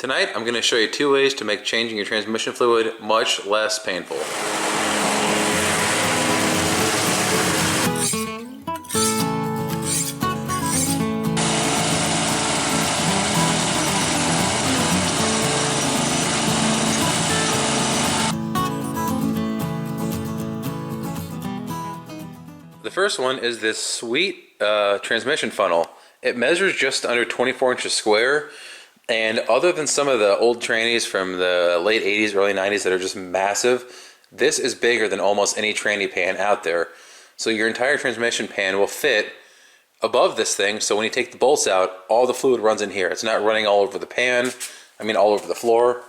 Tonight, I'm going to show you 2 ways to make changing your transmission fluid much less painful. The first one is this sweet transmission funnel. It measures just under 24 inches square. And other than some of the old trannies from the late 80s, early 90s that are just massive, this is bigger than almost any tranny pan out there. So your entire transmission pan will fit above this thing, so when you take the bolts out, all the fluid runs in here. It's not running all over the pan, all over the floor.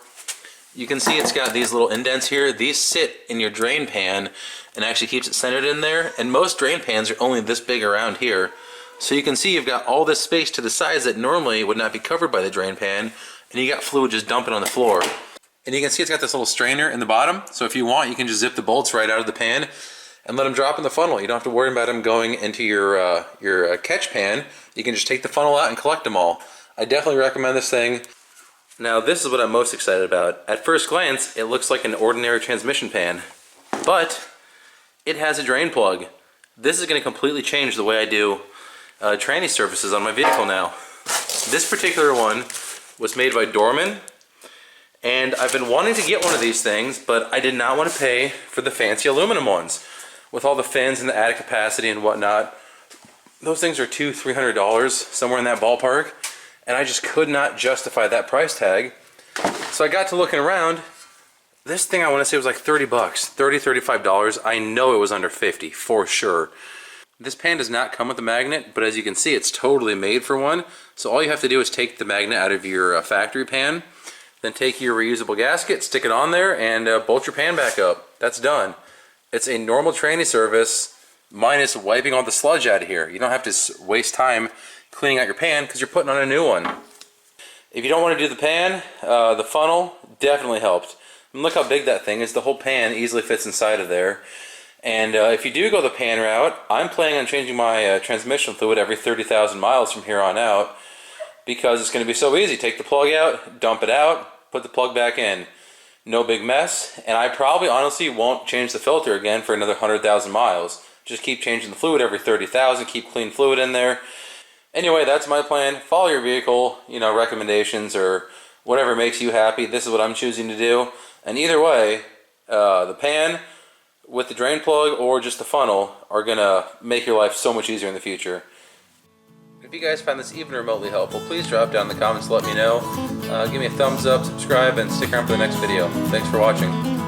You can see it's got these little indents here. These sit in your drain pan and actually keeps it centered in there. And most drain pans are only this big around here. So you can see you've got all this space to the sides that normally would not be covered by the drain pan, and you got fluid just dumping on the floor. And you can see it's got this little strainer in the bottom, so if you want, you can just zip the bolts right out of the pan and let them drop in the funnel. You don't have to worry about them going into your catch pan. You can just take the funnel out and collect them all. I definitely recommend this thing. Now this is what I'm most excited about. At first glance, it looks like an ordinary transmission pan, but it has a drain plug. This is going to completely change the way I do tranny surfaces on my vehicle now. This particular one was made by Dorman, and I've been wanting to get one of these things, but I did not want to pay for the fancy aluminum ones with all the fins and the added capacity and whatnot. Those things are $200–300, somewhere in that ballpark, and I just could not justify that price tag. So I got to looking around. This thing, I want to say, was like $30, $30–$35. I know it was under 50 for sure. This pan does not come with a magnet, but as you can see, it's totally made for one. So all you have to do is take the magnet out of your factory pan, then take your reusable gasket, stick it on there, and bolt your pan back up. That's done. It's a normal tranny service, minus wiping all the sludge out of here. You don't have to waste time cleaning out your pan because you're putting on a new one. If you don't want to do the pan, the funnel definitely helped. And look how big that thing is. The whole pan easily fits inside of there. And if you do go the pan route, I'm planning on changing my transmission fluid every 30,000 miles from here on out, because it's going to be so easy. Take the plug out, dump it out, put the plug back in. No big mess, and I probably honestly won't change the filter again for another 100,000 miles. Just keep changing the fluid every 30,000, keep clean fluid in there. Anyway, that's my plan. Follow your vehicle, recommendations or whatever makes you happy. This is what I'm choosing to do. And either way, the pan with the drain plug or just the funnel are gonna make your life so much easier in the future. If you guys found this even remotely helpful, please drop down in the comments to let me know. Give me a thumbs up, subscribe, and stick around for the next video. Thanks for watching.